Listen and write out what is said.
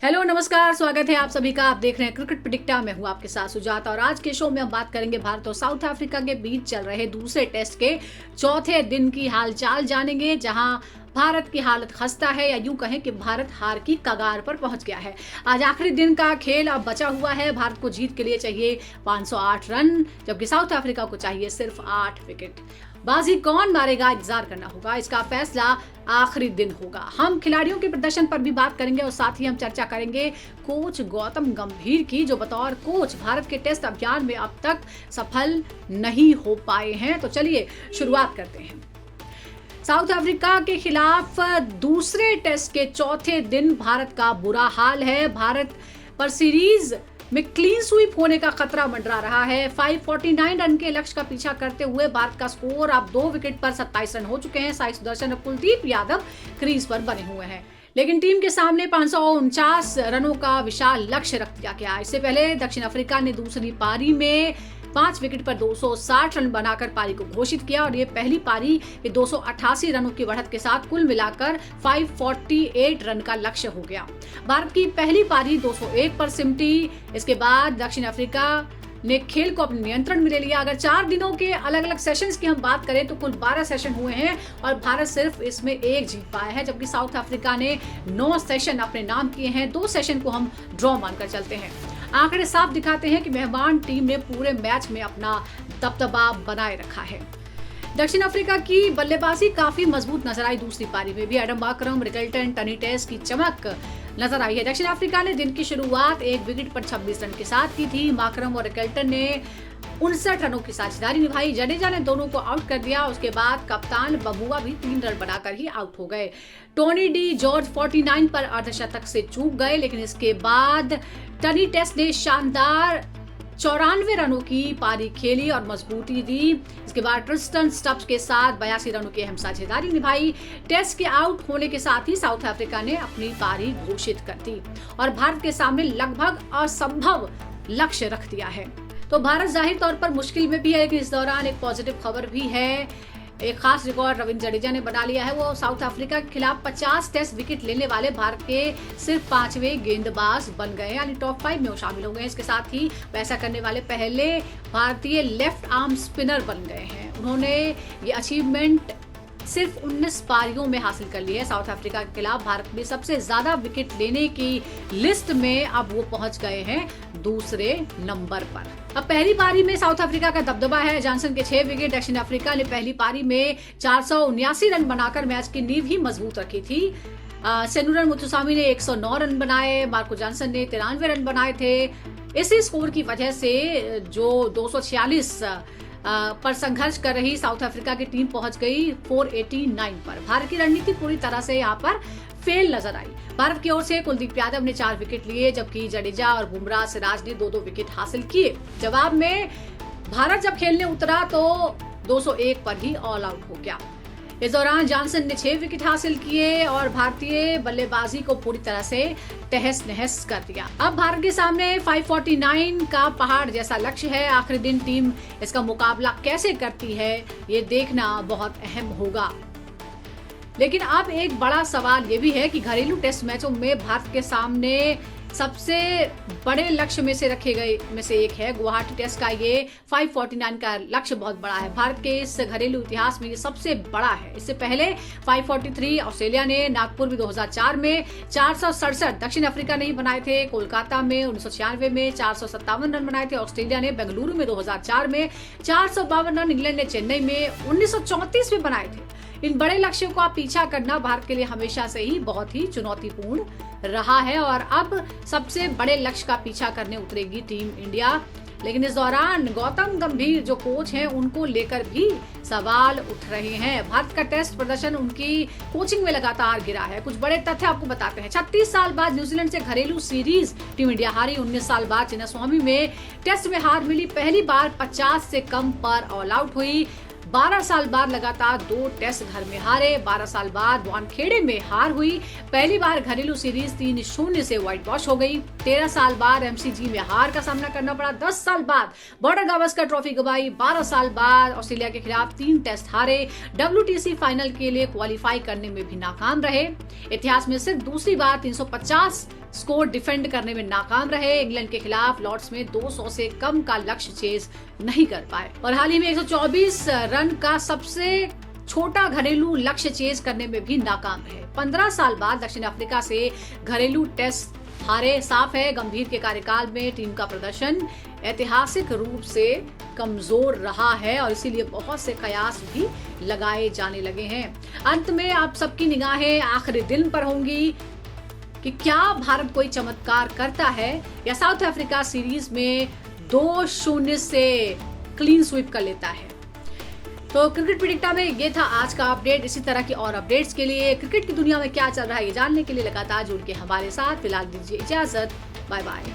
Hello नमस्कार, स्वागत है आप सभी का। आप देख रहे हैं क्रिकेट प्रेडिक्टर। मैं हूं आपके साथ सुजाता और आज के शो में हम बात करेंगे भारत और साउथ अफ्रीका के बीच चल रहे दूसरे टेस्ट के चौथे दिन की हालचाल जानेंगे, जहां भारत की हालत खस्ता है या यूं कहें कि भारत हार की कगार पर पहुंच गया है। आज आखिरी दिन का खेल अब बचा हुआ है। भारत को जीत के लिए चाहिए 508 रन, जबकि साउथ अफ्रीका को चाहिए सिर्फ 8 विकेट। बाजी कौन मारेगा, इंतजार करना होगा। इसका फैसला आखिरी दिन होगा। हम खिलाड़ियों के प्रदर्शन पर भी बात करेंगे और साथ ही हम चर्चा करेंगे कोच गौतम गंभीर की, जो बतौर कोच भारत के टेस्ट अभियान में अब तक सफल नहीं हो पाए हैं। तो चलिए शुरुआत करते हैं। साउथ अफ्रीका के खिलाफ दूसरे टेस्ट के चौथे दिन भारत का बुरा हाल है। भारत पर सीरीज में क्लीन स्वीप होने का खतरा मंडरा रहा है। 549 रन के लक्ष्य का पीछा करते हुए भारत का स्कोर अब 2 विकेट पर 27 रन हो चुके हैं। साई सुदर्शन और कुलदीप यादव क्रीज पर बने हुए हैं, लेकिन टीम के सामने 549 रनों का विशाल लक्ष्य रख दिया गया। इससे पहले दक्षिण अफ्रीका ने दूसरी पारी में 5 विकेट पर 260 रन बनाकर पारी को घोषित किया और ये पहली पारी के 288 रनों की बढ़त के साथ कुल मिलाकर 548 रन का लक्ष्य हो गया। भारत की पहली पारी 201 पर सिमटी। इसके बाद दक्षिण अफ्रीका ने खेल को अपने नियंत्रण में ले लिया। अगर 4 दिनों के अलग अलग सेशंस की हम बात करें तो कुल 12 सेशन हुए हैं और भारत सिर्फ इसमें 1 जीत पाया है, जबकि साउथ अफ्रीका ने 9 सेशन अपने नाम किए हैं। 2 सेशन को हम ड्रॉ मानकर चलते हैं। आंकड़े साफ दिखाते हैं कि मेहमान टीम ने पूरे मैच में अपना दबदबा बनाए रखा है। दक्षिण अफ्रीका की बल्लेबाजी काफी मजबूत नजर आई। दूसरी पारी में भी एडम माकरम, रिकल्टन, टनी टेस्ट की चमक नजर आई है। दक्षिण अफ्रीका ने दिन की शुरुआत 1 विकेट पर 26 रन के साथ की थी। माकरम और रिकल्टन ने 59 रनों की साझेदारी निभाई। जडेजा ने दोनों को आउट कर दिया। उसके बाद कप्तान बबुआ भी 3 रन बनाकर ही आउट हो गए। टोनी डी जॉर्ज 49 पर अर्धशतक से चूक गए, लेकिन इसके बाद टनी टेस्ट ने शानदार 94 रनों की पारी खेली और मजबूती दी। इसके बाद ट्रिस्टन स्टब्स के साथ 82 रनों की अहम साझेदारी निभाई। टेस्ट के आउट होने के साथ ही साउथ अफ्रीका ने अपनी पारी घोषित कर दी और भारत के सामने लगभग असंभव लक्ष्य रख दिया है। तो भारत जाहिर तौर पर मुश्किल में भी है, लेकिन इस दौरान एक पॉजिटिव खबर भी है। एक खास रिकॉर्ड रविंद्र जडेजा ने बना लिया है। वो साउथ अफ्रीका के खिलाफ 50 टेस्ट विकेट लेने वाले भारत के सिर्फ 5वें गेंदबाज बन गए, यानी टॉप 5 में वो शामिल हो गए। इसके साथ ही वैसा करने वाले पहले भारतीय लेफ्ट आर्म स्पिनर बन गए हैं। उन्होंने ये अचीवमेंट सिर्फ 19 पारियों में हासिल कर ली है। साउथ अफ्रीका के खिलाफ भारत में सबसे ज्यादा विकेट लेने की लिस्ट में अब वो पहुंच गए हैं दूसरे नंबर पर। अब पहली पारी में साउथ अफ्रीका का दबदबा है। जॉनसन के 6 विकेट। दक्षिण अफ्रीका ने पहली पारी में 479 रन बनाकर मैच की नींव ही मजबूत रखी थी। सेनुरन मुथुसामी ने 109 रन बनाए। मार्को जॉनसन ने 93 रन बनाए थे। इसी स्कोर की वजह से जो 246 पर संघर्ष कर रही साउथ अफ्रीका की टीम पहुंच गई 489 पर। भारत की रणनीति पूरी तरह से यहाँ पर फेल नजर आई। भारत की ओर से कुलदीप यादव ने 4 विकेट लिए, जबकि जडेजा और बुमराह, सिराज ने 2-2 विकेट हासिल किए। जवाब में भारत जब खेलने उतरा तो 201 पर ही ऑल आउट हो गया। इस दौरान जॉनसन ने 6 विकेट हासिल किए और भारतीय बल्लेबाजी को पूरी तरह से तहस नहस कर दिया। अब भारत के सामने 549 का पहाड़ जैसा लक्ष्य है। आखिरी दिन टीम इसका मुकाबला कैसे करती है, ये देखना बहुत अहम होगा। लेकिन अब एक बड़ा सवाल ये भी है कि घरेलू टेस्ट मैचों में भारत के सामने सबसे बड़े लक्ष्य में से रखे गए में से एक है गुवाहाटी टेस्ट का। ये 549 का लक्ष्य बहुत बड़ा है। भारत के इस घरेलू इतिहास में ये सबसे बड़ा है। इससे पहले 543 ऑस्ट्रेलिया ने, नागपुर में 2004 में 467 दक्षिण अफ्रीका ने ही बनाए थे। कोलकाता में 1996 में 457 रन बनाए थे ऑस्ट्रेलिया ने। बेंगलुरु में 2004 में 452 रन इंग्लैंड ने चेन्नई में 1934 में बनाए थे। इन बड़े लक्ष्यों का पीछा करना भारत के लिए हमेशा से ही बहुत ही चुनौतीपूर्ण रहा है और अब सबसे बड़े लक्ष्य का पीछा करने उतरेगी टीम इंडिया। लेकिन इस दौरान गौतम गंभीर जो कोच हैं, उनको लेकर भी सवाल उठ रहे हैं। भारत का टेस्ट प्रदर्शन उनकी कोचिंग में लगातार गिरा है। कुछ बड़े तथ्य आपको बताते हैं। 36 साल बाद न्यूजीलैंड से घरेलू सीरीज टीम इंडिया हारी। 19 साल बाद चिन्नास्वामी में टेस्ट में हार मिली। पहली बार 50 से कम पर ऑल आउट हुई। 12 साल बाद लगातार 2 टेस्ट घर में हारे। 12 साल बाद वानखेड़े में हार हुई। पहली बार घरेलू सीरीज 3-0 से व्हाइट वॉश हो गई। 13 साल बाद एमसीजी में हार का सामना करना पड़ा। 10 साल बाद बॉर्डर गावस्कर ट्रॉफी गंवाई। 12 साल बाद ऑस्ट्रेलिया के खिलाफ 3 टेस्ट हारे। WTC फाइनल के लिए क्वालिफाई करने में भी नाकाम रहे। इतिहास में सिर्फ दूसरी बार 350 स्कोर डिफेंड करने में नाकाम रहे। इंग्लैंड के खिलाफ लॉर्ड्स में 200 से कम का लक्ष्य चेज नहीं कर पाए और हाल ही में 124 रन का सबसे छोटा घरेलू लक्ष्य चेज करने में भी नाकाम रहे। 15 साल बाद दक्षिण अफ्रीका से घरेलू टेस्ट हारे। साफ है, गंभीर के कार्यकाल में टीम का प्रदर्शन ऐतिहासिक रूप से कमजोर रहा है और इसीलिए बहुत से कयास भी लगाए जाने लगे हैं। अंत में आप सबकी निगाहें आखिरी दिन पर होंगी कि क्या भारत कोई चमत्कार करता है या साउथ अफ्रीका सीरीज में 2-0 से क्लीन स्वीप कर लेता है। तो क्रिकेट प्रेडिक्टा में ये था आज का अपडेट। इसी तरह की और अपडेट्स के लिए, क्रिकेट की दुनिया में क्या चल रहा है ये जानने के लिए लगातार जुड़ के हमारे साथ। फिलहाल दीजिए इजाजत, बाय बाय।